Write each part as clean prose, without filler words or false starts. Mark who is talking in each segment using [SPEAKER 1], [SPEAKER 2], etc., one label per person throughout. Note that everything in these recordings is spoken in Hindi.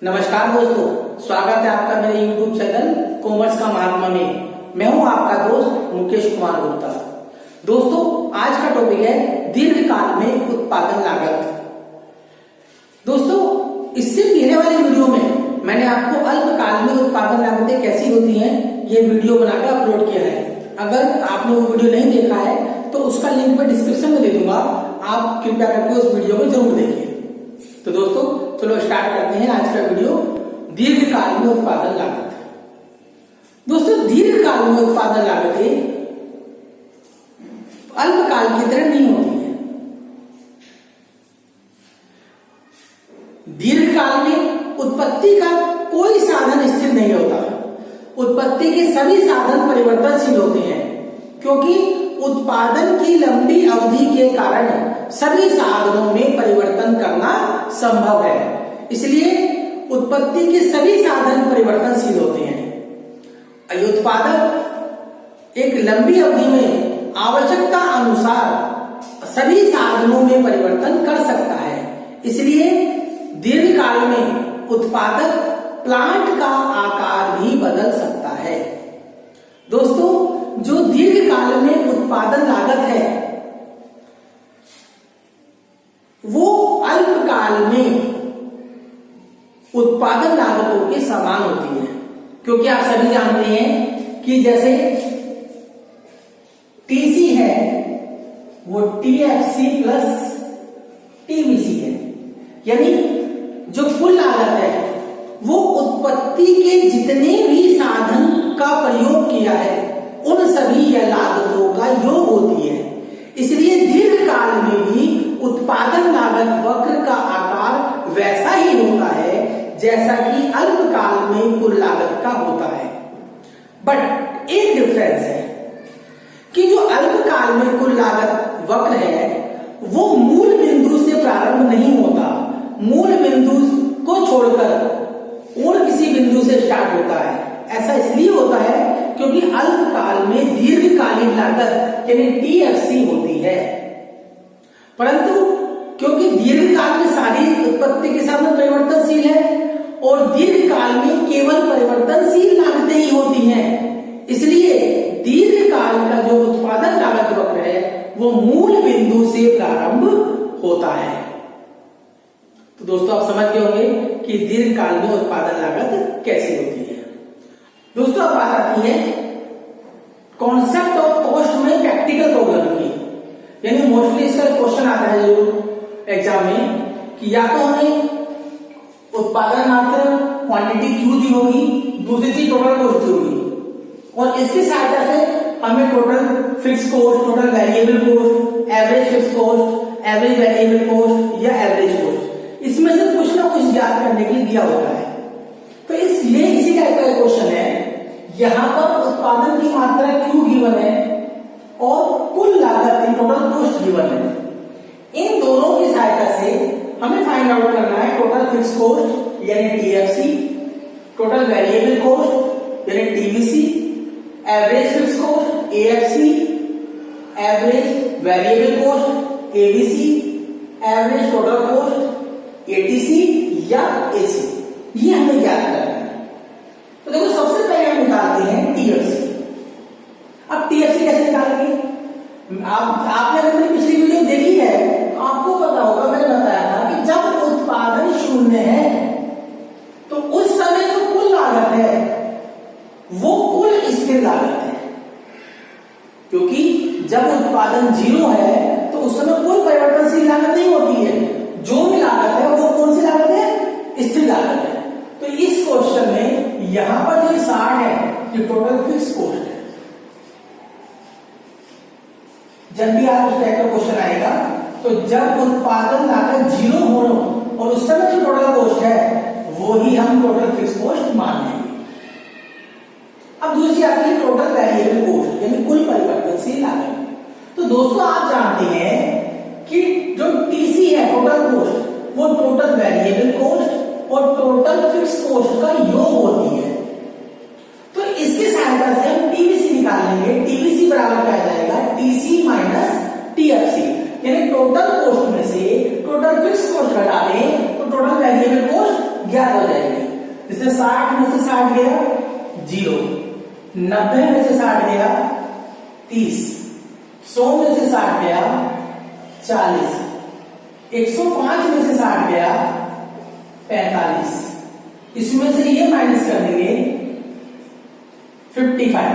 [SPEAKER 1] नमस्कार दोस्तों, स्वागत है आपका मेरे YouTube चैनल कॉमर्स का महात्मा में। मैं हूं आपका दोस्त मुकेश कुमार गुप्ता। दोस्तों, आज का टॉपिक है दीर्घकाल में उत्पादन लागत। दोस्तों, इससे पहले वाली वीडियो में मैंने आपको अल्पकाल में उत्पादन लागतें कैसी होती हैं ये वीडियो बनाकर अपलोड किया है। अगर आपने वो वीडियो नहीं देखा है तो उसका लिंक मैं डिस्क्रिप्शन में दे दूंगा, आप कृपया करके उस वीडियो को जरूर देखिए। तो दोस्तों, चलो स्टार्ट करते हैं आज का वीडियो, दीर्घकाल में उत्पादन लागत। दोस्तों, दीर्घकाल में उत्पादन लागतें अल्पकाल की तरह नहीं होती है। दीर्घकाल में उत्पत्ति का कोई साधन स्थिर नहीं होता। उत्पत्ति के सभी साधन परिवर्तनशील होते हैं, क्योंकि उत्पादन की लंबी अवधि के कारण सभी साधनों में परिवर्तन करना संभव है। इसलिए उत्पत्ति के सभी साधन परिवर्तनशील होते हैं। उत्पादक एक लंबी अवधि में आवश्यकता अनुसार सभी साधनों में परिवर्तन कर सकता है। इसलिए दीर्घकाल में उत्पादक प्लांट का आकार भी बदल सकता है। दोस्तों, जो दीर्घकाल में उत्पादन लागत है वो अल्पकाल में उत्पादन लागतों के समान होती है, क्योंकि आप सभी जानते हैं कि जैसे टीसी है वो टीएफसी प्लस टीवीसी है, यानी जो कुल लागत है वो उत्पत्ति के जितने भी साधन का प्रयोग किया है उन सभी लागतों का योग होती है। इसलिए दीर्घकाल में भी उत्पादन लागत वक्र का आकार वैसा ही होता है जैसा कि अल्पकाल में कुल लागत का होता है। बट एक डिफरेंस है कि जो अल्पकाल में कुल लागत वक्र है वो मूल बिंदु से प्रारंभ नहीं होता, मूल बिंदु को छोड़कर और किसी बिंदु से स्टार्ट होता है। ऐसा इसलिए होता है क्योंकि अल्पकाल में दीर्घकालीन लागत यानी टीएफसी होती है, परंतु क्योंकि दीर्घकाल में सारी उत्पत्ति के साथ परिवर्तनशील है और दीर्घकाल में केवल परिवर्तनशील लागतें ही होती हैं, इसलिए दीर्घकाल का जो उत्पादन लागत वक्र है वो मूल बिंदु से प्रारंभ होता है। तो दोस्तों, आप समझ गए होंगे कि दीर्घकाल में उत्पादन लागत कैसी होती है। दोस्तों, अब बात आती है कॉन्सेप्ट ऑफ कॉस्ट में प्रैक्टिकल प्रॉब्लम की, यानी मोस्टली इसका क्वेश्चन आता है जो एग्जाम में कि या तो हमें उत्पादन मात्रा क्वांटिटी क्यू दी होगी, दूसरी चीज टोटल कॉस्ट दी होगी, और इसकी सहायता से हमें total fix cost, total variable cost, average fix cost, average variable cost या एवरेज कॉस्ट, इसमें से कुछ ना कुछ ज्ञात करने के लिए दिया होता है। तो ये इसी टाइप का क्वेश्चन है। यहां पर उत्पादन की मात्रा क्यू गिवन है और कुल लागत टोटल कॉस्ट गिवन है। इन दोनों की सहायता से हमें फाइंड आउट करना है टोटल फिक्स कॉस्ट यानी टीएफसी, टोटल वेरिएबल कॉस्ट यानी TVC, average fix cost AFC, average variable cost ABC, average total cost ATC या एसी। ये हमें याद करना है। तो देखो, सबसे पहले हम निकालते हैं टीएफसी। अब टीएफसी कैसे निकालेंगे? आपने अगर मेरी पिछली वीडियो देखी है तो आपको पता होगा, मैंने बताया था कि जब उत्पादन शून्य है तो उस समय जो कुल लागत है वो कुल स्थिर लागत है, क्योंकि जब उत्पादन 0 है तो उस समय कोई परिवर्तनशील लागत नहीं होती है। जो भी लागत है वो कौन सी लागत है? स्थिर लागत है। तो इस क्वेश्चन में यहां पर जो 60 है ये टोटल फिक्स कॉस्ट है। जब भी आप उस टाइप का क्वेश्चन आएगा तो जब उत्पादन लागत 0 हो और उस समय जो टोटल कॉस्ट है वो ही हम टोटल फिक्स कॉस्ट मान लेंगे। अब दूसरी आती है टोटल वेरिएबल कॉस्ट यानी कुल परिवर्तनशील लागत। तो दोस्तों, आप जानते हैं कि जो टीसी है टोटल कॉस्ट वो टोटल वेरिएबल कॉस्ट और टोटल फिक्स कॉस्ट का योग होती है। तो इसकी सहायता से हम टीवीसी निकाल लेंगे। टीवीसी बराबर क्या जाएगा? टीसी माइनस टीएफसी, यानी टोटल कॉस्ट में से टोटल फिक्स कॉस्ट घटा दें तो टोटल वेरिएबल कॉस्ट ज्ञात हो जाएगी। जैसे 60 में से 60 गया 0, 90 में से 60 गया 30, 100 में से 60 गया 40, 105 में से 60 गया 45, इसमें से ये माइनस कर देंगे 55,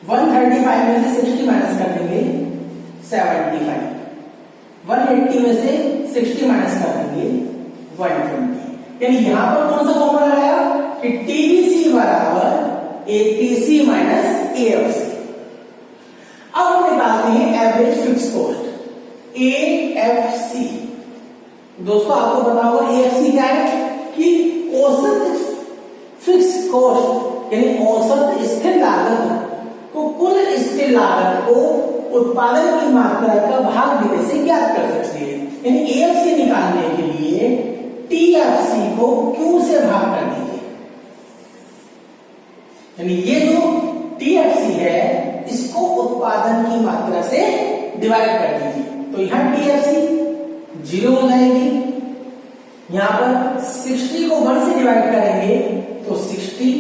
[SPEAKER 1] 135 में से 60 माइनस कर देंगे 75, 180 में से 60 माइनस कर देंगे 120। यानी यहां पर कौन सा फॉर्मूला आया कि टीबीसी बराबर एटीसी माइनस एएफसी। अब हम निकालते हैं एवरेज फिक्स कॉस्ट एएफसी। दोस्तों आपको पता होगा एएफसी क्या है कि औसत फिक्स कॉस्ट यानी औसत स्थिर लागत को कुल स्थिर लागत को उत्पादन की मात्रा का भाग देने से ज्ञात कर सकते हैं। यानी एएफसी निकालने के लिए टीएफसी को क्यू से भाग कर दीजिए। यानी ये जो टीएफसी है इसको उत्पादन की मात्रा से डिवाइड कर दीजिए। तो यहां टीएफसी 0 हो जाएगी, यहां पर 60 को 1 से डिवाइड करेंगे तो 60,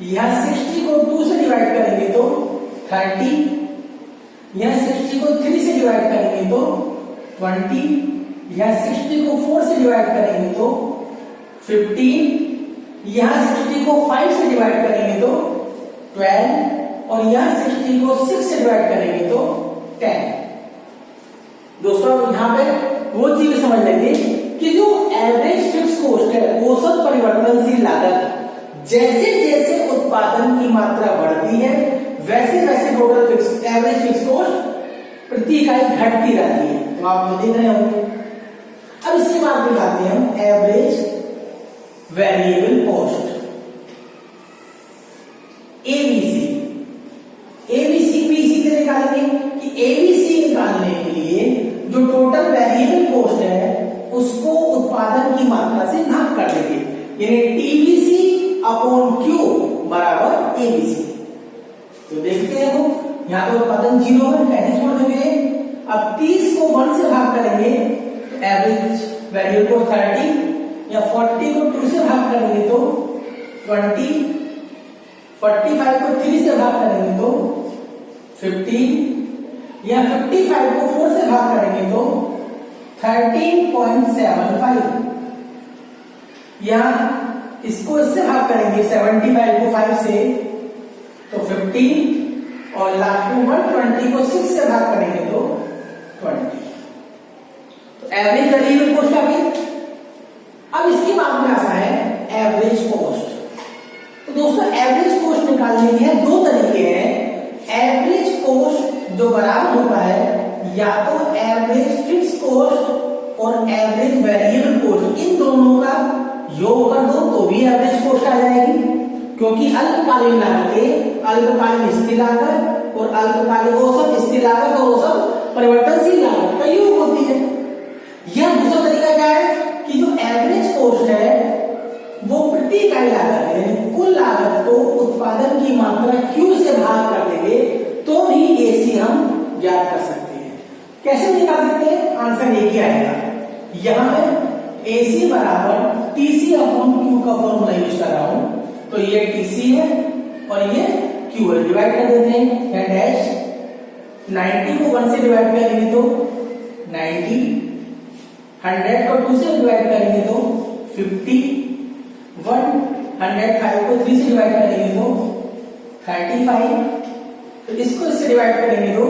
[SPEAKER 1] यहां 60 को 2 से डिवाइड करेंगे तो 30, यहां 60 को 3 से डिवाइड करेंगे तो 20, यहां 60 को 4 से डिवाइड करेंगे तो 15, यहां 60 को 5 से डिवाइड करेंगे तो 12 और यहां 60 को 6 से डिवाइड करेंगे तो 10। दोस्तों यहां पे वो चीज समझ लेंगे कि जो एवरेज फिक्स कॉस्ट है औसत परिवर्तनशील लागत, जैसे जैसे उत्पादन की मात्रा बढ़ती है वैसे वैसे total fix average fix cost प्रति इकाई घटती रहती है। तो आप देख रहे होंगे। अब इसके बाद निकालते हैं हम average variable cost ABC. ABC भी इसी तरह निकालेंगे कि एबीसी निकालने के लिए जो टोटल वेरिएबल कॉस्ट है उसको उत्पादन की मात्रा से भाग कर देंगे। यानी टीबीसी अपॉन क्यू बराबर एबीसी। तो देखते हैं वो यहां तो उत्पादन 0 है, ऐसे छोड़ देंगे। अब 30 को 1 से भाग करेंगे तो एवरेज वैल्यू को 30, या 40 को 2 से भाग करेंगे तो 20, 45 को 3 से भाग करेंगे तो 15, या 55 को 4 से भाग करेंगे तो 13.75, या इसको इससे भाग करेंगे 75 को 5 से तो 15, और लास्ट में 120 को 6 से भाग करेंगे तो 20। तो एवरेज वेरिएबल कॉस्ट आ गई। अब इसके बाद में आता है एवरेज कॉस्ट। तो दोस्तों एवरेज कॉस्ट निकालने के हैं 2 तरीके हैं। एवरेज कॉस्ट जो बराबर होता है या तो एवरेज फिक्स कॉस्ट और एवरेज वेरिएबल कॉस्ट, इन दोनों का योग कर दो तो भी एवरेज कॉस्ट आ जाएगी, क्योंकि अल्पकालीन लागतें अल्पकालीन स्थिर लागत और अल्पकालीन औसत स्थिर लागत और औसत परिवर्तनशील लागत का योग होती है। यह दूसरा तरीका क्या है कि जो एवरेज कॉस्ट है वो प्रति इकाई लागत है, यानी कुल लागत को उत्पादन की मात्रा क्यू से भाग कर देंगे तो भी एसी हम ज्ञात कर सकते हैं। कैसे निकाल सकते हैं? आंसर एक ही आएगा। यहां मैं एसी बराबर टीसी अपॉन क्यू का फॉर्मूला यूज कर रहा हूं। तो ये टीसी है और ये क्यू है, डिवाइड कर देते हैं या डैश। 90 को 1 से डिवाइड करेंगे तो 90, 100 को 2 से डिवाइड करेंगे तो 50, 105 को 3 से डिवाइड करेंगे तो 35, तो इसको इससे डिवाइड करेंगे तो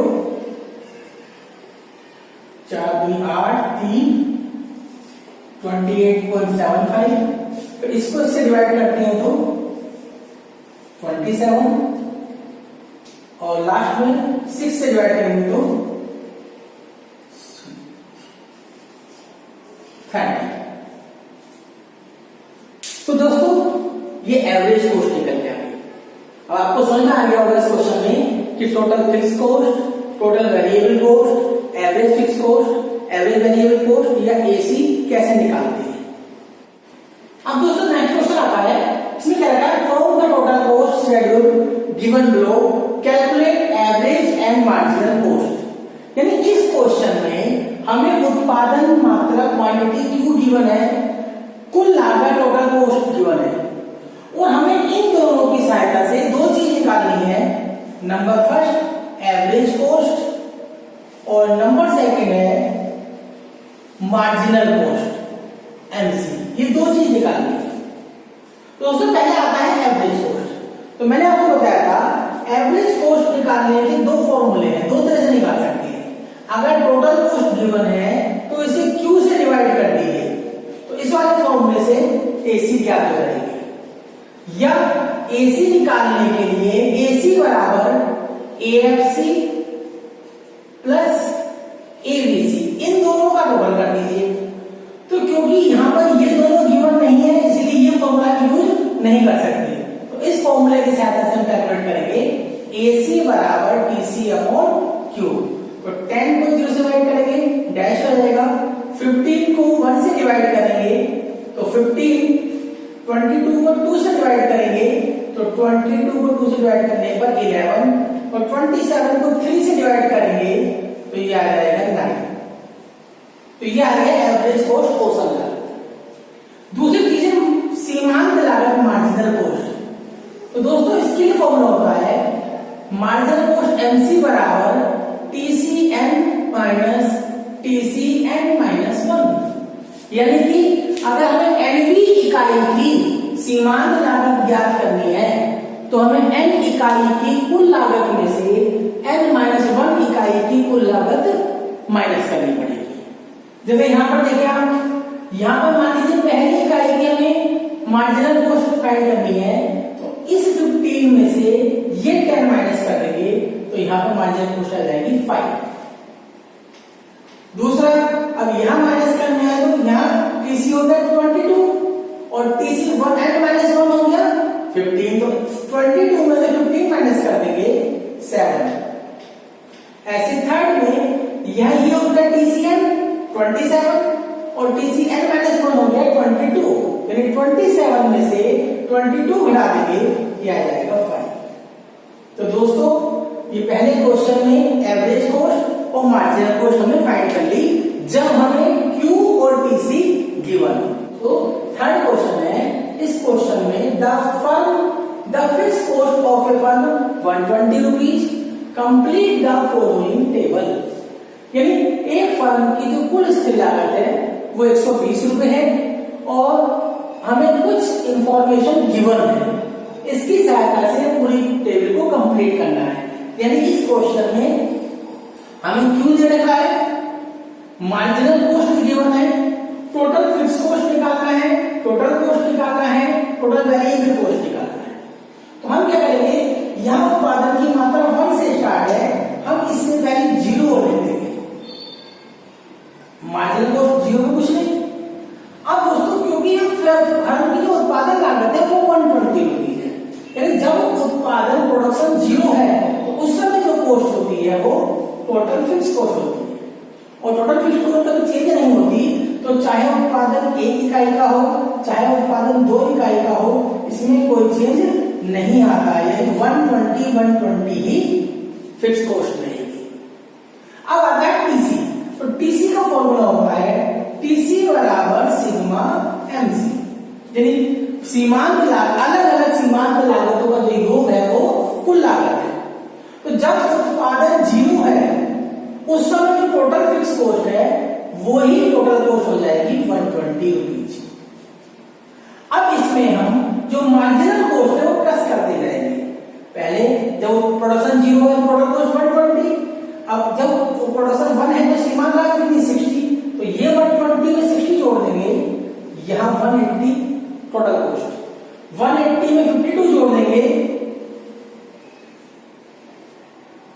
[SPEAKER 1] 4 2 8 3 28.75, तो इसको इससे डिवाइड करते हैं तो 27, और लास्ट में 6 से डिवाइड करेंगे तो 30। तो दोस्तों ये एवरेज कॉस्ट निकल के आ गई। अब आपको समझ में आ गया होगा इस क्वेश्चन में कि total fix cost, total variable cost, average fix cost, average variable cost या एसी कैसे निकालते हैं। अब दोस्तों नेक्स्ट क्वेश्चन आता है, इसमें क्या रखा है, from the total cost schedule given below calculate average and marginal cost. यानी इस क्वेश्चन में हमें उत्पादन मात्रा क्वांटिटी क्यू गिवन है, कुल लागत टोटल कॉस्ट गिवन है, और हमें इन दोनों की सहायता से दो चीज निकालनी है। नंबर फर्स्ट एवरेज कॉस्ट और नंबर सेकंड है मार्जिनल कॉस्ट एमसी। ये दो चीज निकालनी है। तो दोस्तों पहले आता है एवरेज कॉस्ट। तो मैंने आपको बताया था एवरेज कॉस्ट निकालने के दो फॉर्मूले हैं, दो तरह से निकाल सकते हैं। अगर टोटल कॉस्ट गिवन है तो इसे क्यू से डिवाइड कर दीजिए, तो इस वाले फॉर्मूले से एसी ज्ञात हो जाएगी। या एसी निकालने के लिए एसी बराबर एएफसी प्लस एबीसी, इन दोनों का टोटल कर दीजिए। तो क्योंकि यहां पर ये दोनों गिवन नहीं है इसलिए ये फॉर्मूला यूज नहीं कर सकते, तो इस फॉर्मूले की सहायता से हम कैलकुलेट करेंगे एसी बराबर टीसी अपॉन क्यू। तो 10 को 0 से डिवाइड करेंगे डैश हो जाएगा, 15 को 1 से डिवाइड करेंगे तो 15, 22 को 2 से डिवाइड करेंगे तो 22 को 2 से डिवाइड करने पर 11, और 27 को 3 से डिवाइड करेंगे तो ये आ जाएगा 9। तो ये आ गया एवरेज कॉस्ट औसत लागत। दूसरी चीज है सीमांत लागत मार्जिनल कॉस्ट। तो दोस्तों इसके लिए फॉर्मूला होता है मार्जिनल कॉस्ट एमसी बराबर TCN माइनस TCN माइनस 1। यानी कि अगर हमें एनवी इकाई की सीमांत लागत ज्ञात करनी है तो हमें एन इकाई की कुल लागत में से n माइनस 1 इकाई की कुल लागत माइनस करनी पड़ेगी। जैसे यहां पर देखिए आप, यहां पर मान लीजिए पहली इकाई की हमें मार्जिनल कॉस्ट फाइंड करनी है, तो इस 15 में से ये 10 माइनस कर देंगे तो यहां पर मार्जिनल कॉस्ट आ जाएगी 5। दूसरा, अब यहां माइनस करना है तो यहां टीसी होगा 22 और टीसी 1 एंड माइनस 1 हो गया 15, तो 22 में से 15 माइनस कर देंगे 7। ऐसे थर्ड में यह ये होगा टीसीएन 27 और टीसीएन माइनस 1 हो गया 22, यानी 27 में से 22 घटा देंगे ये आ जाएगा 5। तो दोस्तों ये पहले क्वेश्चन में एवरेज कॉस्ट और मार्जिनल कॉस्ट हमने फाइंड कर ली जब हमें क्यू और टीसी गिवन। तो थर्ड क्वेश्चन है, इस क्वेश्चन में the fixed cost of A firm 120 rupees, complete the following table. यानी एक फर्म की जो कुल स्थिर लागत है वो 120 रुपए है और हमें कुछ इंफॉर्मेशन गिवन है, इसकी सहायता से पूरी टेबल को कंप्लीट करना है। यानी इस क्वेश्चन में हमें क्यू दे रखा है, मार्जिनल कॉस्ट गिवन है, टोटल फिक्स्ड कॉस्ट निकालना है, टोटल कॉस्ट निकालना है, टोटल वेरिएबल कॉस्ट निकालना है। तो हम क्या करेंगे, यहां उत्पादन की मात्रा 1 से स्टार्ट है, हम इससे पहले 0 ले लेंगे, मार्जिनल कॉस्ट 0 में कुछ नहीं। अब दोस्तों क्योंकि फर्म की जो उत्पादन लागत है वो 120 रुपीज है, यानी जब उत्पादन प्रोडक्शन 0 है तो उस समय जो कॉस्ट होती है वो टोटल फिक्स कॉस्ट होती है, और टोटल फिक्स कॉस्ट कभी चेंज नहीं होती। तो चाहे उत्पादन 1 इकाई का हो चाहे उत्पादन 2 इकाई का हो, इसमें कोई चेंज नहीं आता है, 120 ही फिक्स कॉस्ट रहेगी। अब आता है टीसी। तो टीसी का फॉर्मूला होता है टीसी बराबर सिग्मा एमसी, यानी सीमांत लागत, अलग अलग सीमांत लागतों का जो योग है वो कुल लागत है। तो जब उत्पादन 0 है उस समय जो टोटल फिक्स कॉस्ट है वो ही टोटल कॉस्ट हो जाएगी 120 रुपीज। अब इसमें हम जो मार्जिनल कॉस्ट है वो प्लस करते जाएंगे। पहले जब प्रोडक्शन 0 है टोटल कॉस्ट 120, अब जब प्रोडक्शन 1 है तो सीमांत लागत कितनी 60, तो ये 120 में 60 जोड़ देंगे, यहां 180 टोटल कॉस्ट, 180 में 52 जोड़ देंगे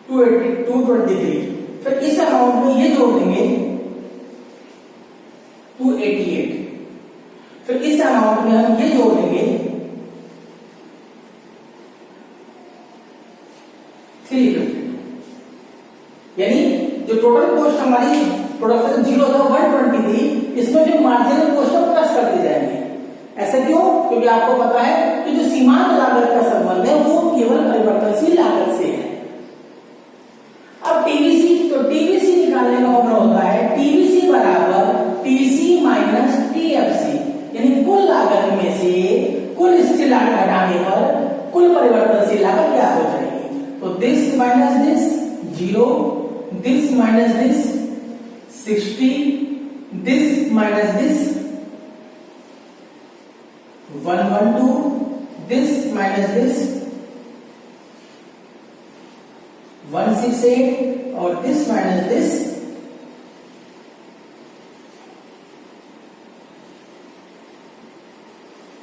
[SPEAKER 1] 223, फिर इस अमाउंट में ये जोड़ देंगे 288, फिर इस अमाउंट में हम ये जोड़ देंगे 350, यानी जो टोटल कॉस्ट हमारी प्रोडक्शन 0 था 120 थी, इसमें जो मार्जिनल कॉस्ट है प्लस कर दी जाएंगे। ऐसा क्यों? क्योंकि आपको पता है कि जो सीमांत लागत का संबंध है वो केवल परिवर्तनशील लागत से है। अब टीवीसी, तो टीवीसी निकालने का फॉर्मूला होता है टीवी से घटाने पर कुल परिवर्तनशील लागत क्या हो जाएगी? तो this minus this 0, this minus this 60, this minus this 112, this minus this 168 और दिस माइनस दिस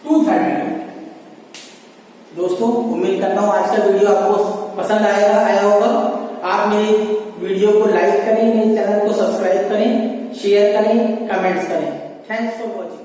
[SPEAKER 1] 232। दोस्तों उम्मीद करता हूं आज का वीडियो आपको पसंद आया होगा। आप मेरी वीडियो को लाइक करें, मेरे चैनल को सब्सक्राइब करें, शेयर करें, कमेंट्स करें। Thanks for watching.